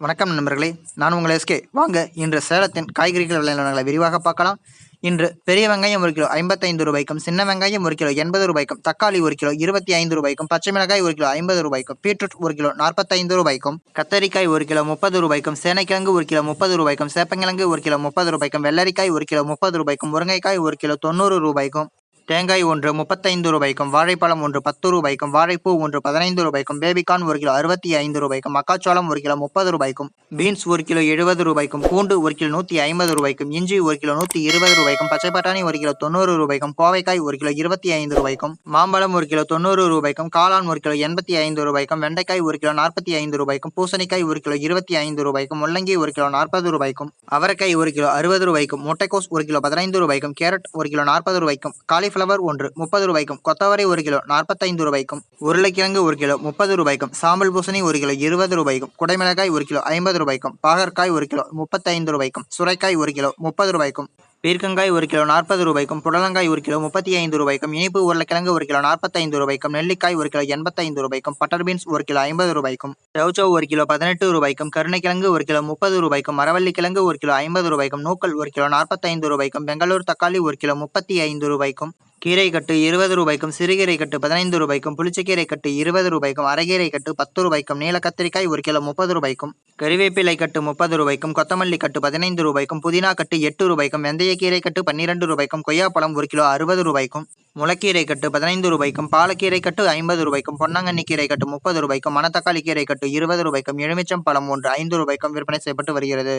வணக்கம் நண்பர்களே, நான் உங்கள் எஸ்கே. வாங்க இன்று சேலத்தின் காய்கறிகள் விலை நிலவரங்களை விரிவாக பார்க்கலாம். இன்று பெரிய வெங்காயம் 1 கிலோ 55 ரூபாய்க்கும், சின்ன வெங்காயம் 1 கிலோ 80 ரூபாய்க்கும், தக்காளி 1 கிலோ 25 ரூபாய்க்கும், பச்சை மிளகாய் 1 கிலோ 50 ரூபாய்க்கும், பீட்ரூட் 1 கிலோ 45 ரூபாய்க்கும், கத்தரிக்காய் 1 கிலோ 30 ரூபாய்க்கும், சேனைக்கிழங்கு 1 கிலோ 30 ரூபாய்க்கும், சேப்பங்கிழங்கு 1 கிலோ 30 ரூபாய்க்கும், வெள்ளரிக்காய் 1 கிலோ 30 ரூபாய்க்கும், முருங்கைக்காய் 1 கிலோ 90 ரூபாய்க்கும், தேங்காய் 1 35 ரூபாய்க்கும், வாழைப்பழம் 1 10 ரூபாய்க்கும், வாழைப்பூ 1 15 ரூபாய்க்கும், பேபிகார்ன் 1 கிலோ 65 ரூபாய்க்கும், மக்காச்சோளம் 1 கிலோ 30 ரூபாய்க்கும், பீன்ஸ் 1 கிலோ 70 ரூபாய்க்கும், பூண்டு 1 கிலோ 150 ரூபாய்க்கும், இஞ்சி 1 கிலோ 120 ரூபாய்க்கும், பச்சை பட்டாணி 1 கிலோ 90 ரூபாய்க்கும், கோவைக்காய் 1 கிலோ 25 ரூபாய்க்கும், மாம்பழம் 1 கிலோ 90 ரூபாய்க்கும், காளான் 1 கிலோ 85 ரூபாய்க்கும், வெண்டைக்காய் 1 கிலோ 45 ரூபாய்க்கும், பூசணிக்காய் 1 கிலோ 25 ரூபாய்க்கும், முள்ளங்கி 1 கிலோ 40 ரூபாய்க்கும், அவரைக்காய் 1 கிலோ 60 ரூபாய்க்கும், முட்டைக்கோஸ் 1 கிலோ 15 ரூபாய்க்கும், கேரட் 1 கிலோ 40 ரூபாய்க்கும், காலிஃபிளவர் 1 30 ரூபாய்க்கும், கொத்தவரை 1 கிலோ 45 ரூபாய்க்கும், உருளைக்கிழங்கு 1 கிலோ 30 ரூபாய்க்கும், சாம்பல் பூசணி 1 கிலோ 20 ரூபாய்க்கும், குடைமிளகாய் 1 கிலோ 50 ரூபாய்க்கும், பாகற்காய் 1 கிலோ 35 ரூபாய்க்கும், சுரைக்காய் 1 கிலோ 30 ரூபாய்க்கும், பீர்க்கங்காய் 1 கிலோ 40 ரூபாய்க்கும், புடலங்காய் 1 கிலோ 35 ரூபாய்க்கும், இனிப்பு உருளைக்கிழங்கு 1 கிலோ 45 ரூபாய்க்கும், நெல்லிக்காய் 1 கிலோ 85 ரூபாய்க்கும், பட்டர் பீன்ஸ் 1 கிலோ 50 ரூபாய்க்கும், சௌச்சௌ 1 கிலோ 18 ரூபாய்க்கும், கருணைக்கிழங்கு 1 கிலோ 30 ரூபாய்க்கும், மரவள்ளிக்கிழங்கு 1 கிலோ 50 ரூபாய்க்கும், நூக்கல் 1 கிலோ 45 ரூபாய்க்கும், பெங்களூர் தக்காளி 1 கிலோ 35 ரூபாய்க்கும், கீரை கட்டு 20 ரூபாய்க்கும், சிறுகீரை கட்டு 15 ரூபாய்க்கும், புளிச்சக்கீரை கட்டு 20 ரூபாய்க்கும், அரைகீரை கட்டு 10 ரூபாய்க்கும், நீல கத்திரிக்காய் 1 கிலோ 30 ரூபாய்க்கும், கறிவேப்பிலை கட்டு 30 ரூபாய்க்கும், கொத்தமல்லி கட்டு 15 ரூபாய்க்கும், புதினா கட்டு 8 ரூபாய்க்கும், வெந்தயக்கீரை கட்டு 12 ரூபாய்க்கும், கொய்யாப்பழம் 1 கிலோ 60 ரூபாய்க்கும், முளக்கீரை கட்டு 15 ரூபாய்க்கும், பாலக்கீரை கட்டு 50 ரூபாய்க்கும், பொன்னாங்கண்ணி கீரை கட்டு 30 ரூபாய்க்கும், மணத்தக்காளி கீரை கட்டு 20 ரூபாய்க்கும், எலுமிச்சம் பழம் 1 5 ரூபாய்க்கும் விற்பனை செய்யப்பட்டு வருகிறது.